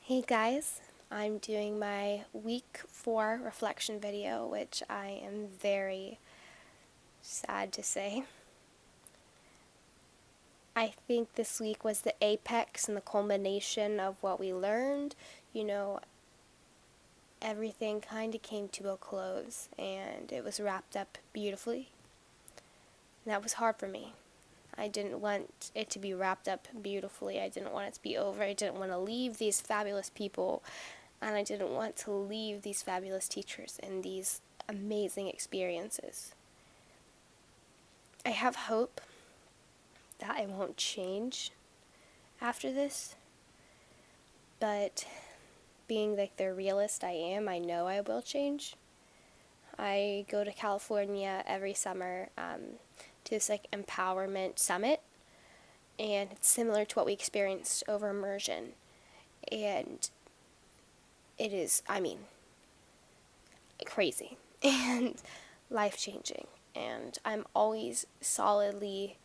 Hey guys, I'm doing my week 4 reflection video, which I am very sad to say. I think this week was the apex and the culmination of what we learned. Everything kind of came to a close and it was wrapped up beautifully. And that was hard for me. I didn't want it to be wrapped up beautifully. I didn't want it to be over. I didn't want to leave these fabulous people, and I didn't want to leave these fabulous teachers and these amazing experiences. I have hope that I won't change after this, but being like the realist I am, I know I will change. I go to California every summer to this empowerment summit, and it's similar to what we experienced over immersion, and it is, crazy and life-changing, and I'm always solidly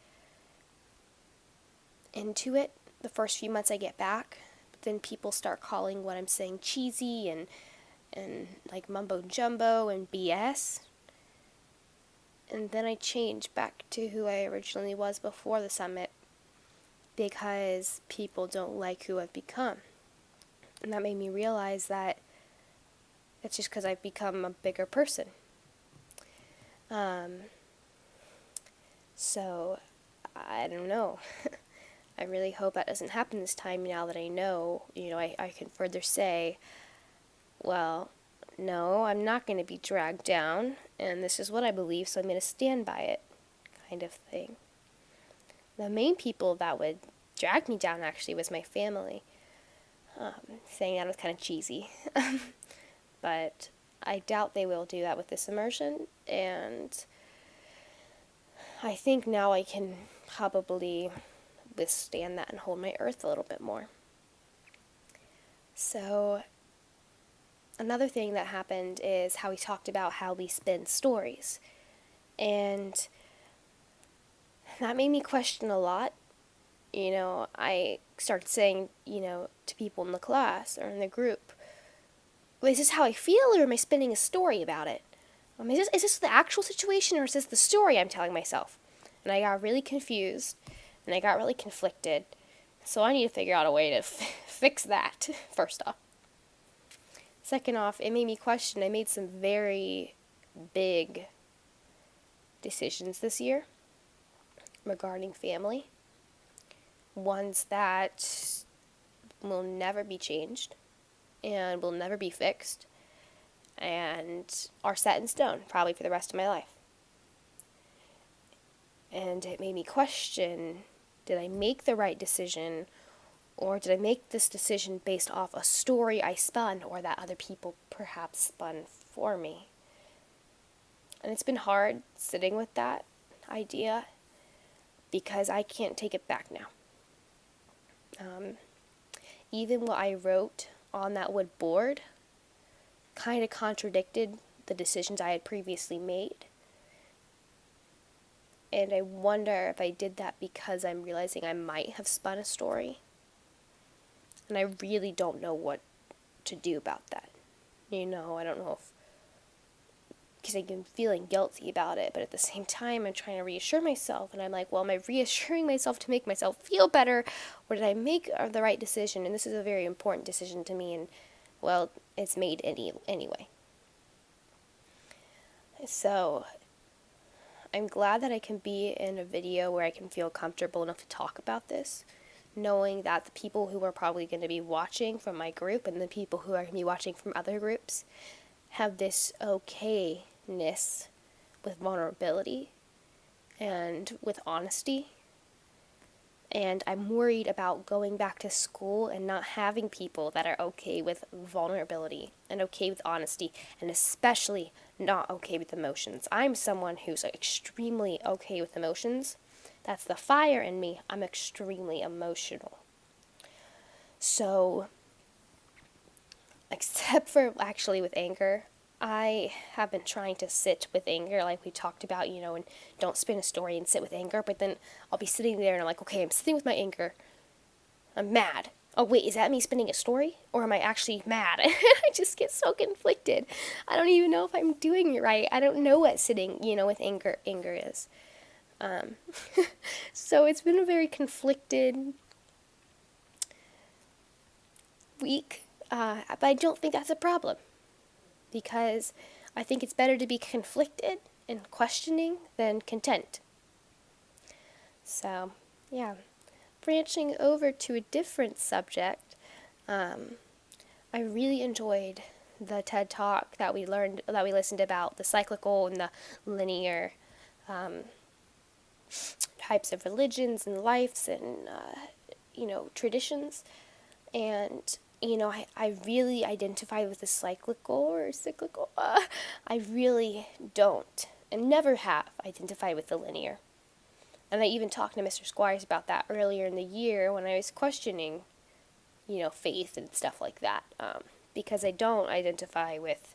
into it the first few months I get back, but then people start calling what I'm saying cheesy and like mumbo jumbo and BS, and then I change back to who I originally was before the summit because people don't like who I've become. And that made me realize that it's just because I've become a bigger person. So, I don't know. I really hope that doesn't happen this time now that I know. I can further say, well, no, I'm not going to be dragged down, and this is what I believe, so I'm going to stand by it, kind of thing. The main people that would drag me down, actually, was my family. Saying that was kind of cheesy. But I doubt they will do that with this immersion, and I think now I can probably withstand that and hold my earth a little bit more. So, another thing that happened is how we talked about how we spin stories, and that made me question a lot. I started saying, to people in the class or in the group, is this how I feel, or am I spinning a story about it? Is this the actual situation, or is this the story I'm telling myself? And I got really confused, and I got really conflicted, so I need to figure out a way to fix that, first off. Second off, it made me question. I made some very big decisions this year regarding family, ones that will never be changed and will never be fixed and are set in stone probably for the rest of my life. And it made me question, did I make the right decision, or did I make this decision based off a story I spun or that other people perhaps spun for me? And it's been hard sitting with that idea because I can't take it back now. Even what I wrote on that wood board kind of contradicted the decisions I had previously made. And I wonder if I did that because I'm realizing I might have spun a story. And I really don't know what to do about that. I don't know if, because I'm feeling guilty about it, but at the same time I'm trying to reassure myself, and I'm like, well, am I reassuring myself to make myself feel better, or did I make the right decision? And this is a very important decision to me, and well, it's made anyway. So I'm glad that I can be in a video where I can feel comfortable enough to talk about this, knowing that the people who are probably going to be watching from my group and the people who are going to be watching from other groups have this okayness with vulnerability and with honesty. And I'm worried about going back to school and not having people that are okay with vulnerability and okay with honesty, and especially not okay with emotions. I'm someone who's extremely okay with emotions. That's the fire in me. I'm extremely emotional. So, except for actually with anger, I have been trying to sit with anger, like we talked about, and don't spin a story and sit with anger, but then I'll be sitting there and I'm like, okay, I'm sitting with my anger. I'm mad. Oh, wait, is that me spinning a story? Or am I actually mad? I just get so conflicted. I don't even know if I'm doing it right. I don't know what sitting, with anger is. Um, so it's been a very conflicted week, but I don't think that's a problem because I think it's better to be conflicted and questioning than content. So, yeah. Branching over to a different subject, I really enjoyed the TED Talk that we listened about the cyclical and the linear types of religions and lives and traditions. And I really identify with the cyclical. I really don't and never have identified with the linear. And I even talked to Mr. Squires about that earlier in the year when I was questioning, faith and stuff like that, because I don't identify with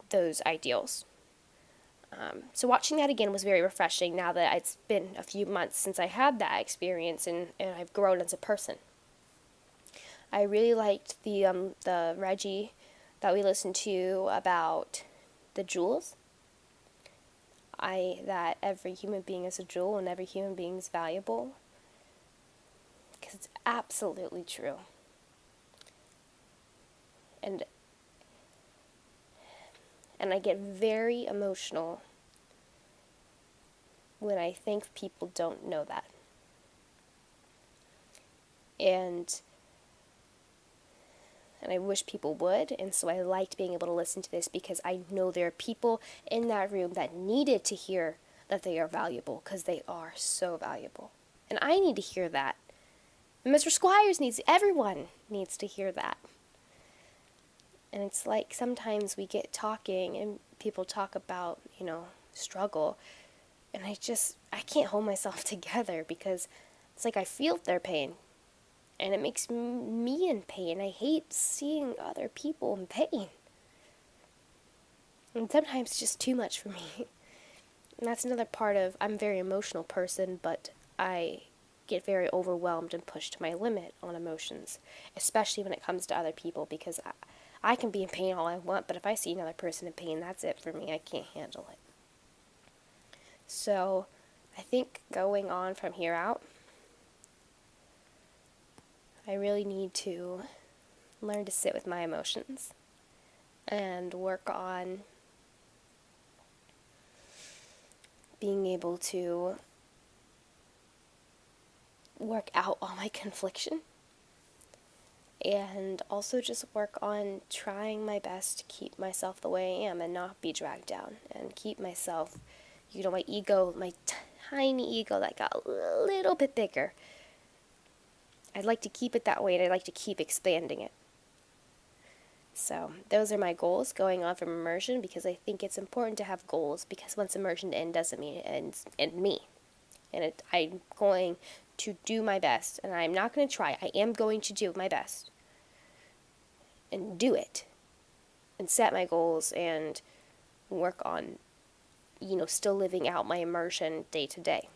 those ideals. So watching that again was very refreshing now that it's been a few months since I had that experience and I've grown as a person. I really liked the Reggie that we listened to about the jewels. That every human being is a jewel and every human being is valuable. Because it's absolutely true. And I get very emotional when I think people don't know that. And I wish people would, and so I liked being able to listen to this because I know there are people in that room that needed to hear that they are valuable because they are so valuable. And I need to hear that. And Mr. Squires everyone needs to hear that. And it's like sometimes we get talking and people talk about, struggle, and I can't hold myself together because it's like I feel their pain. And it makes me in pain. I hate seeing other people in pain. And sometimes it's just too much for me. And that's another part of, I'm a very emotional person, but I get very overwhelmed and pushed to my limit on emotions, especially when it comes to other people, because I can be in pain all I want, but if I see another person in pain, that's it for me. I can't handle it. So I think going on from here out, I really need to learn to sit with my emotions and work on being able to work out all my confliction and also just work on trying my best to keep myself the way I am and not be dragged down and keep myself, my ego, my tiny ego that got a little bit bigger. I'd like to keep it that way, and I'd like to keep expanding it. So those are my goals going on from immersion, because I think it's important to have goals, because once immersion ends doesn't mean it ends in me. And I'm going to do my best, and I'm not going to try. I am going to do my best and do it and set my goals and work on, still living out my immersion day to day.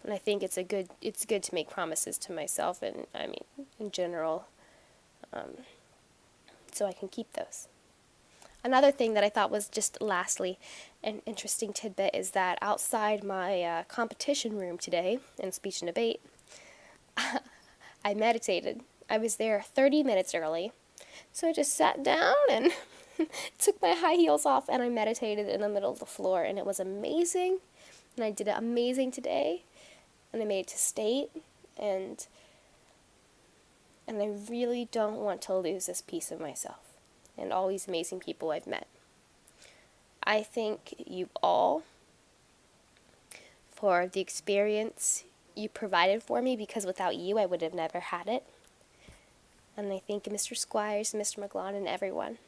And I think it's good to make promises to myself and, in general, so I can keep those. Another thing that I thought was just lastly an interesting tidbit is that outside my competition room today in speech and debate, I meditated. I was there 30 minutes early, so I just sat down and took my high heels off and I meditated in the middle of the floor, and it was amazing. And I did it amazing today. And I made it to state, and I really don't want to lose this piece of myself and all these amazing people I've met. I thank you all for the experience you provided for me, because without you I would have never had it. And I thank Mr. Squires, Mr. McGlon, and everyone.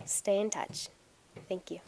Stay in touch. Thank you.